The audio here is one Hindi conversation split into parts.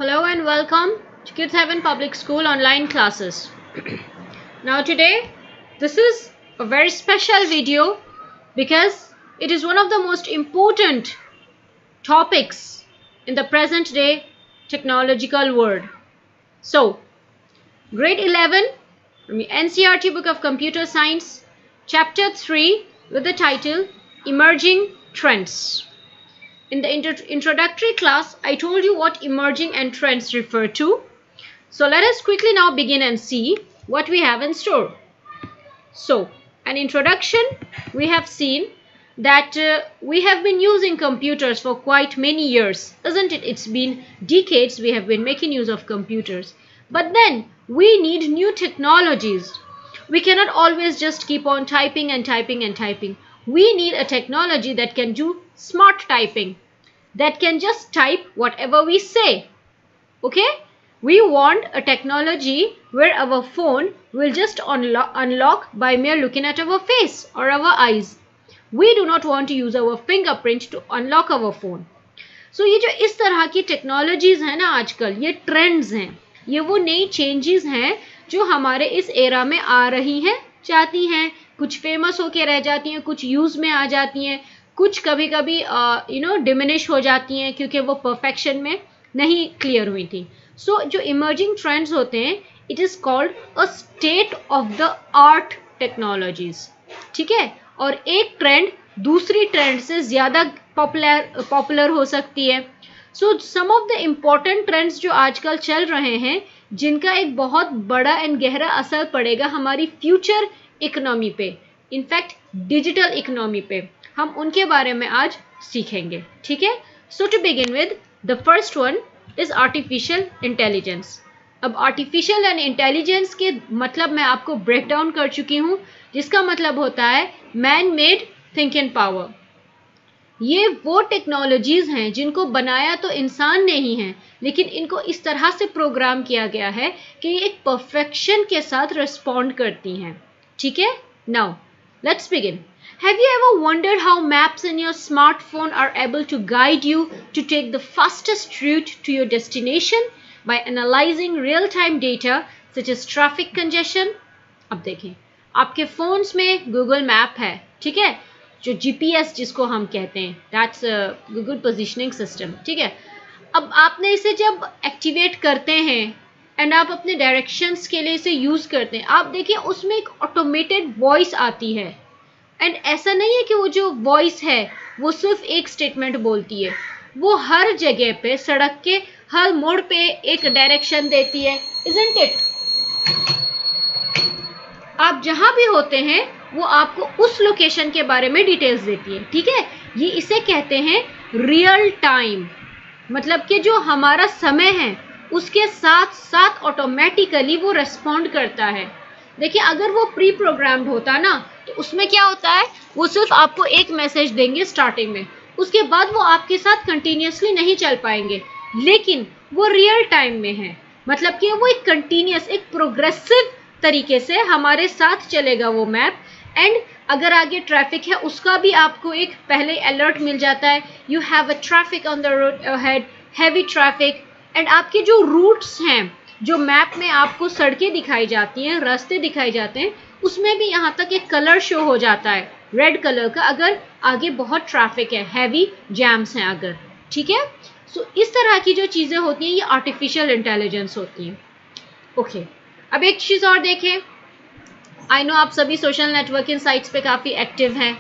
Hello and welcome to Kids Heaven Public School online classes. Now today, this is a very special video because it is one of the most important topics in the present day technological world. So, grade 11 from the NCERT book of Computer Science, chapter 3 with the title Emerging Trends. In the introductory class, I told you what emerging and trends refer to. So let us quickly now begin and see what we have in store. So, an introduction, we have seen that we have been using computers for quite many years, isn't it? It's been decades we have been making use of computers. But then we need new technologies. We cannot always just keep on typing and typing and typing. We need a technology that can do smart typing, that can just type whatever we say. Okay? We want a technology where our phone will just unlock by mere looking at our face or our eyes. We do not want to use our fingerprint to unlock our phone. So ये जो इस तरह की टेक्नोलॉजीज हैं ना आजकल, ये ट्रेंड्स हैं, ये वो नई चेंजेस हैं जो हमारे इस एरा में आ रही हैं, चाहती हैं, कुछ फेमस होके रह जाती हैं, कुछ यूज़ में आ जाती हैं, कुछ कभी कभी डिमिनिश हो जाती हैं क्योंकि वो परफेक्शन में नहीं क्लियर हुई थी. सो जो इमर्जिंग ट्रेंड्स होते हैं, it is called a state of the art technologies. ठीक है? और एक ट्रेंड दूसरी ट्रेंड से ज़्यादा पॉपुलर हो सकती है. सो सम ऑफ द इम्पॉर्टेंट ट्रेंड्स जो आजकल चल रहे हैं, जिनका एक बहुत बड़ा एंड गहरा असर पड़ेगा हमारी फ्यूचर इकोनॉमी पे, इनफैक्ट डिजिटल इकोनॉमी पे, हम उनके बारे में आज सीखेंगे. ठीक है? So to begin with the first one is artificial intelligence. अब आर्टिफिशियल एंड इंटेलिजेंस के मतलब मैं आपको ब्रेक डाउन कर चुकी हूँ, जिसका मतलब होता है मैन मेड थिंकिंग पावर. ये वो टेक्नोलॉजीज हैं जिनको बनाया तो इंसान ने ही है, लेकिन इनको इस तरह से प्रोग्राम किया गया है कि ये एक परफेक्शन के साथ रिस्पॉन्ड करती हैं. ठीक है? Now let's begin. Have you ever wondered how maps in your smartphone are able to guide you to take the fastest route to your destination by analyzing real-time data such as traffic congestion? अब देखें, आपके फोन्स में Google मैप है, ठीक है, जो GPS जिसको हम कहते हैं, that's Google पोजिशनिंग सिस्टम. ठीक है? अब आपने इसे जब एक्टिवेट करते हैं एंड आप अपने डायरेक्शंस के लिए इसे यूज़ करते हैं, आप देखिए उसमें एक ऑटोमेटेड वॉइस आती है. एंड ऐसा नहीं है कि वो जो वॉइस है वो सिर्फ एक स्टेटमेंट बोलती है, वो हर जगह पे, सड़क के हर मोड़ पे एक डायरेक्शन देती है, इजंट इट? आप जहां भी होते हैं वो आपको उस लोकेशन के बारे में डिटेल्स देती है. ठीक है? ये इसे कहते हैं रियल टाइम. मतलब कि जो हमारा समय है उसके साथ साथ ऑटोमेटिकली वो रेस्पॉन्ड करता है. देखिए, अगर वो प्री प्रोग्राम्ड होता ना, तो उसमें क्या होता है, वो सिर्फ आपको एक मैसेज देंगे स्टार्टिंग में, उसके बाद वो आपके साथ कंटिन्यूसली नहीं चल पाएंगे. लेकिन वो रियल टाइम में है, मतलब कि वो एक कंटिन्यूस, एक प्रोग्रेसिव तरीके से हमारे साथ चलेगा वो मैप. एंड अगर आगे ट्रैफिक है उसका भी आपको एक पहले अलर्ट मिल जाता है, you have a traffic on the road ahead, heavy traffic. And आपके जो रूट्स हैं, जो मैप में आपको सड़कें दिखाई जाती हैं, रास्ते दिखाई जाते हैं, उसमें भी यहाँ तक एक कलर शो हो जाता है, रेड कलर का, अगर आगे बहुत ट्रैफिक है, हैवी जैम्स हैं अगर. ठीक है? सो इस तरह की जो चीज़ें होती हैं ये आर्टिफिशियल इंटेलिजेंस होती हैं. ओके, अब एक चीज़ और देखें. आई नो आप सभी सोशल नेटवर्किंग साइट्स पे काफ़ी एक्टिव हैं.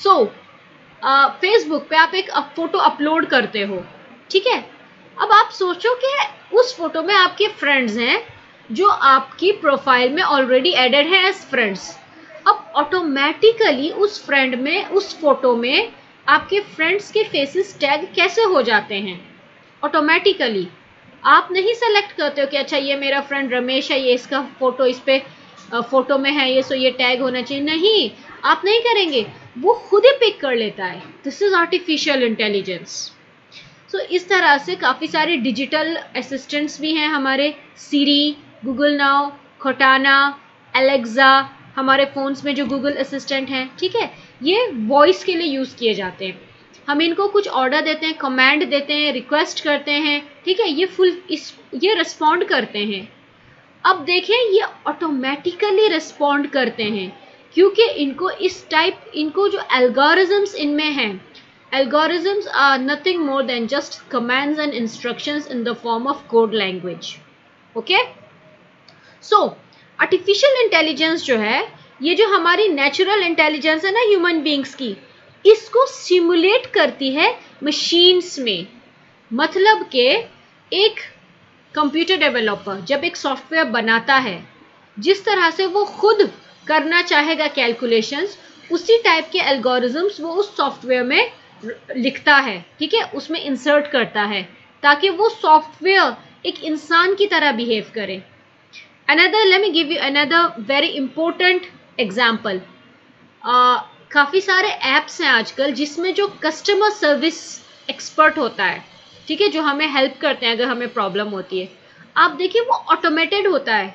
सो फेसबुक पे आप एक फ़ोटो अपलोड करते हो. ठीक है? अब आप सोचो कि उस फोटो में आपके फ्रेंड्स हैं जो आपकी प्रोफाइल में ऑलरेडी एडेड है एज फ्रेंड्स. अब ऑटोमेटिकली उस फ्रेंड में, उस फोटो में आपके फ्रेंड्स के फेसेस टैग कैसे हो जाते हैं? ऑटोमेटिकली. आप नहीं सेलेक्ट करते हो कि अच्छा ये मेरा फ्रेंड रमेश है, ये इसका फोटो इस पे फोटो में है, ये सो ये टैग होना चाहिए. नहीं, आप नहीं करेंगे, वो खुद ही पिक कर लेता है. This is artificial intelligence. So इस तरह से काफ़ी सारे डिजिटल असिस्टेंट्स भी हैं हमारे, सीरी, गूगल नाउ, कोटाना, एलेक्सा, हमारे फ़ोन्स में जो गूगल असिस्टेंट हैं. ठीक है? ये वॉइस के लिए यूज़ किए जाते हैं. हम इनको कुछ ऑर्डर देते हैं, कमांड देते हैं, रिक्वेस्ट करते हैं, ठीक है, ये रिस्पॉन्ड करते हैं। अब देखें ये ऑटोमेटिकली रिस्पॉन्ड करते हैं क्योंकि इनको जो एल्गोरिथम्स इनमें हैं, algorithms are nothing more than just commands and instructions in the form of code language. Okay, so artificial intelligence जो है, ये जो हमारी नेचुरल इंटेलिजेंस है ना ह्यूमन बींग्स की, इसको सिमुलेट करती है मशीन्स में। मतलब कि एक कंप्यूटर डेवलपर जब एक सॉफ्टवेयर बनाता है, जिस तरह से वो खुद करना चाहेगा कैलकुलेशंस, उसी टाइप के एल्गोरिथम्स वो उस सॉफ्टवेयर में लिखता है, ठीक है, उसमें इंसर्ट करता है ताकि वो सॉफ्टवेयर एक इंसान की तरह बिहेव करे। let me give you another very important example. काफ़ी सारे ऐप्स हैं आजकल जिसमें जो कस्टमर सर्विस एक्सपर्ट होता है, ठीक है, जो हमें हेल्प करते हैं अगर हमें प्रॉब्लम होती है, आप देखिए वो ऑटोमेटेड होता है।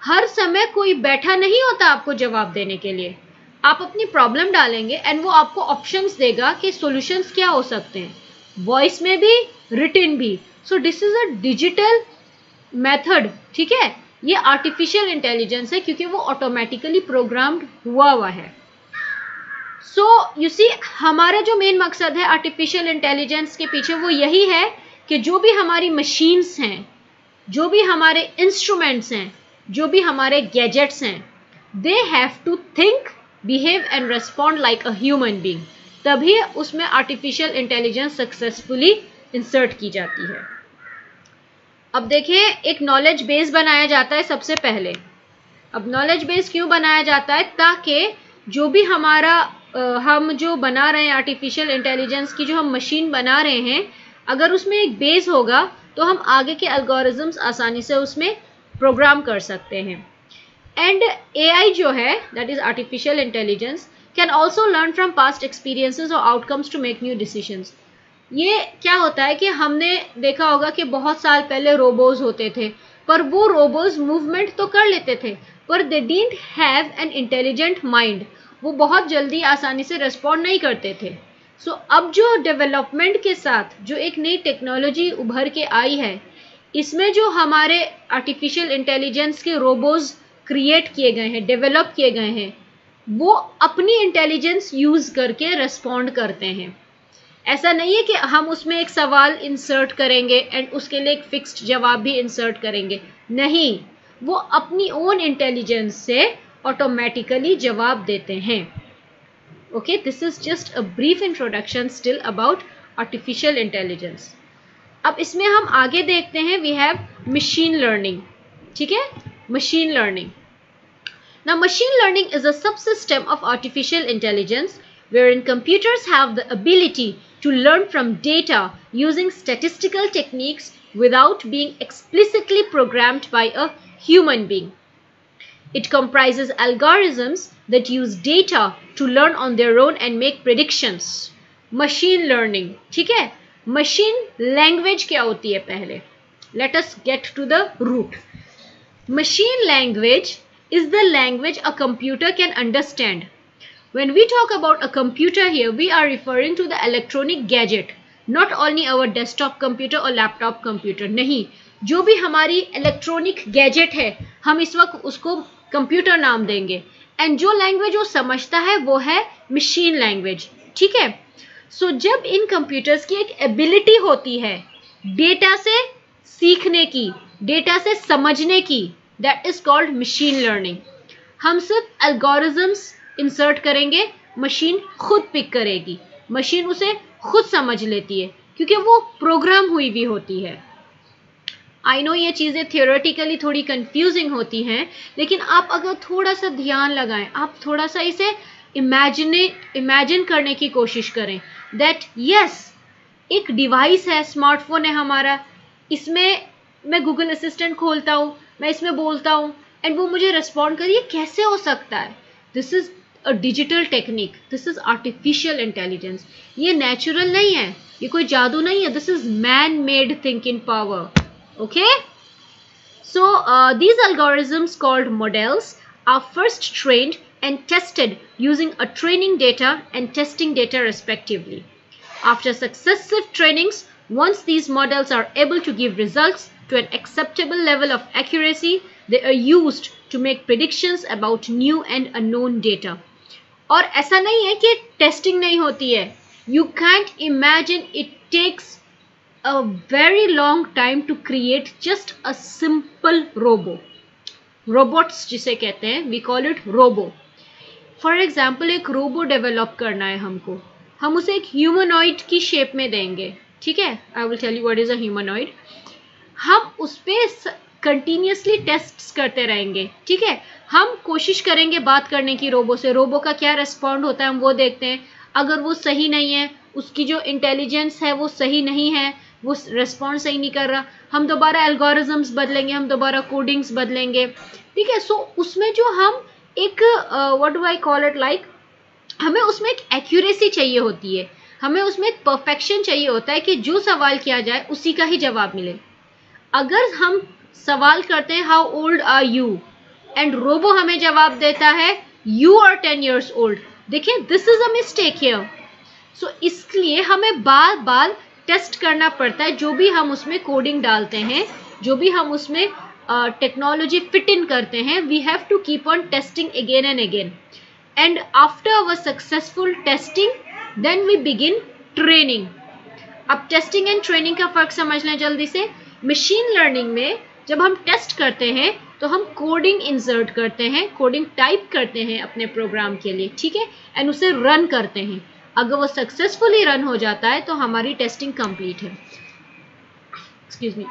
हर समय कोई बैठा नहीं होता आपको जवाब देने के लिए। आप अपनी प्रॉब्लम डालेंगे एंड वो आपको ऑप्शंस देगा कि सॉल्यूशंस क्या हो सकते हैं, वॉइस में भी, रिटन भी। So this is a digital method, ठीक है, ये आर्टिफिशियल इंटेलिजेंस है क्योंकि वो ऑटोमेटिकली प्रोग्राम्ड हुआ है। सो यू सी, हमारा जो मेन मकसद है आर्टिफिशियल इंटेलिजेंस के पीछे वो यही है कि जो भी हमारी मशीन्स हैं, जो भी हमारे इंस्ट्रूमेंट्स हैं, जो भी हमारे गैजेट्स हैं, they have to think, behave and respond like a human being, तभी उसमें आर्टिफिशियल इंटेलिजेंस सक्सेसफुली इंसर्ट की जाती है। अब देखिए, एक नॉलेज बेस बनाया जाता है सबसे पहले। अब नॉलेज बेस क्यों बनाया जाता है? ताकि जो भी हम जो बना रहे हैं आर्टिफिशियल इंटेलिजेंस की, जो हम मशीन बना रहे हैं, अगर उसमें एक बेस होगा तो हम आगे के एल्गोरिथम्स आसानी से उसमें प्रोग्राम कर सकते हैं। एंड AI जो है, that is artificial intelligence, can also learn from past experiences और outcomes to make new decisions. ये क्या होता है कि हमने देखा होगा कि बहुत साल पहले रोबोज होते थे, पर वो रोबोज मूवमेंट तो कर लेते थे, पर they didn't have an intelligent mind. वो बहुत जल्दी आसानी से रिस्पॉन्ड नहीं करते थे। सो अब जो डेवलपमेंट के साथ जो एक नई टेक्नोलॉजी उभर के आई है, इसमें जो हमारे आर्टिफिशियल इंटेलिजेंस के रोबोज क्रिएट किए गए हैं, डेवलप किए गए हैं, वो अपनी इंटेलिजेंस यूज करके रिस्पॉन्ड करते हैं। ऐसा नहीं है कि हम उसमें एक सवाल इंसर्ट करेंगे एंड उसके लिए एक फिक्स्ड जवाब भी इंसर्ट करेंगे, नहीं, वो अपनी ओन इंटेलिजेंस से ऑटोमेटिकली जवाब देते हैं। Okay, this is just a brief introduction still about artificial intelligence. अब इसमें हम आगे देखते हैं, वी हैव मशीन लर्निंग, ठीक है, machine learning. Now machine learning is a subsystem of artificial intelligence wherein computers have the ability to learn from data using statistical techniques without being explicitly programmed by a human being. It comprises algorithms that use data to learn on their own and make predictions. Machine learning, ठीक है? Machine language क्या होती है पहले? Let us get to the root. Machine language is the language a computer can understand. When we talk about a computer here, we are referring to the electronic gadget, not only our desktop computer or laptop computer. नहीं, जो भी हमारी इलेक्ट्रॉनिक गैजेट है, हम इस वक्त उसको कंप्यूटर नाम देंगे। एंड जो लैंग्वेज वो समझता है वो है मशीन लैंग्वेज, ठीक है। सो जब इन कंप्यूटर्स की एक एबिलिटी होती है डेटा से सीखने की, डेटा से समझने की, that is called machine learning. हम सिर्फ एल्गोरिथम्स इंसर्ट करेंगे, मशीन खुद पिक करेगी, मशीन उसे खुद समझ लेती है क्योंकि वो प्रोग्राम हुई भी होती है। आई नो ये चीज़ें थियोरेटिकली थोड़ी कंफ्यूजिंग होती हैं, लेकिन आप अगर थोड़ा सा ध्यान लगाएं, आप थोड़ा सा इसे इमेजिन करने की कोशिश करें दैट यस, एक डिवाइस है, स्मार्टफोन है हमारा, इसमें मैं गूगल असिस्टेंट खोलता हूँ, मैं इसमें बोलता हूँ एंड वो मुझे रिस्पॉन्ड करिए, कैसे हो सकता है? This is a digital technique, this is artificial intelligence. ये नेचुरल नहीं है, ये कोई जादू नहीं है, this is man made thinking power. Okay, so these algorithms called models are first trained and tested using a training data and testing data respectively. After successive trainings, once these models are able to give results to an acceptable level of accuracy, they are used to make predictions about new and unknown data. और ऐसा नहीं है कि टेस्टिंग नहीं होती है. You can't imagine it takes a very long time to create just a simple robo. Robots जिसे कहते हैं, we call it robo. For example, एक रोबो डेवलप करना है हमको, हम उसे एक ह्यूमनॉइड की शेप में देंगे, ठीक है. I will tell you what is a humanoid. हम उस पर कंटिन्यूसली टेस्ट्स करते रहेंगे, ठीक है. हम कोशिश करेंगे बात करने की रोबो से, रोबो का क्या रिस्पॉन्ड होता है हम वो देखते हैं. अगर वो सही नहीं है, उसकी जो इंटेलिजेंस है वो सही नहीं है, वो रिस्पॉन्ड सही नहीं कर रहा, हम दोबारा एल्गोरिजम्स बदलेंगे, हम दोबारा कोडिंग्स बदलेंगे, ठीक है. सो उसमें जो हम एक what do I call it like, हमें उसमें एक एक्यूरेसी चाहिए होती है, हमें उसमें एक परफेक्शन चाहिए होता है कि जो सवाल किया जाए उसी का ही जवाब मिले. अगर हम सवाल करते हैं how old are you and robo हमें जवाब देता है यू आर 10 years old, देखिए this is a mistake here. So इसलिए हमें बार बार टेस्ट करना पड़ता है. जो भी हम उसमें कोडिंग डालते हैं, जो भी हम उसमें टेक्नोलॉजी फिट इन करते हैं, we have to keep on testing again and again. And after our successful testing then we begin training. अब टेस्टिंग एंड ट्रेनिंग का फर्क समझ लें जल्दी से. मशीन लर्निंग में जब हम टेस्ट करते हैं तो हम कोडिंग इंसर्ट करते हैं, कोडिंग टाइप करते हैं अपने प्रोग्राम के लिए, ठीक है, एंड उसे रन करते हैं. अगर वो सक्सेसफुली रन हो जाता है तो हमारी टेस्टिंग कंप्लीट है. Excuse me.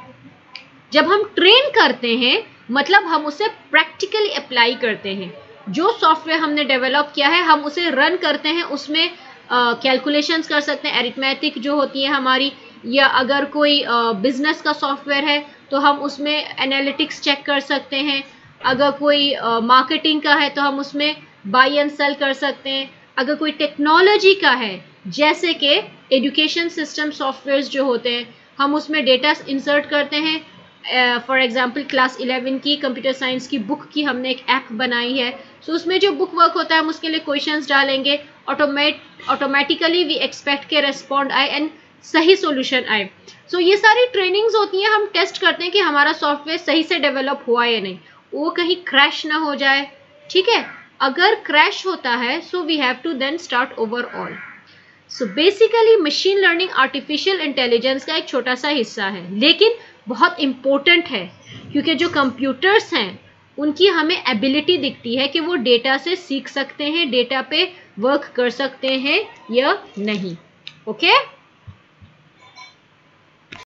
जब हम ट्रेन करते हैं मतलब हम उसे प्रैक्टिकली अप्लाई करते हैं. जो सॉफ्टवेयर हमने डेवलप किया है हम उसे रन करते हैं, उसमें कैलकुलेशंस कर सकते हैं, एरिथमेटिक जो होती है हमारी, या अगर कोई बिजनेस का सॉफ्टवेयर है तो हम उसमें एनालिटिक्स चेक कर सकते हैं. अगर कोई मार्केटिंग का है तो हम उसमें बाई एंड सेल कर सकते हैं. अगर कोई टेक्नोलॉजी का है जैसे कि एजुकेशन सिस्टम सॉफ्टवेयर्स जो होते हैं, हम उसमें डेटा इंसर्ट करते हैं. फॉर एग्जांपल क्लास 11 की कंप्यूटर साइंस की बुक की हमने एक ऐप बनाई है. सो उसमें जो बुक वर्क होता है हम उसके लिए क्वेश्चंस डालेंगे, ऑटोमेटिकली वी एक्सपेक्ट के रेस्पॉन्ड आए एंड सही सॉल्यूशन आए. सो ये सारी ट्रेनिंग्स होती हैं. हम टेस्ट करते हैं कि हमारा सॉफ्टवेयर सही से डेवलप हुआ या नहीं, वो कहीं क्रैश ना हो जाए, ठीक है. अगर क्रैश होता है so we have to then start overall. So basically machine learning artificial intelligence का एक छोटा सा हिस्सा है, लेकिन बहुत इम्पोर्टेंट है, क्योंकि जो कंप्यूटर्स हैं उनकी हमें एबिलिटी दिखती है कि वो डेटा से सीख सकते हैं, डेटा पे वर्क कर सकते हैं या नहीं. ओके.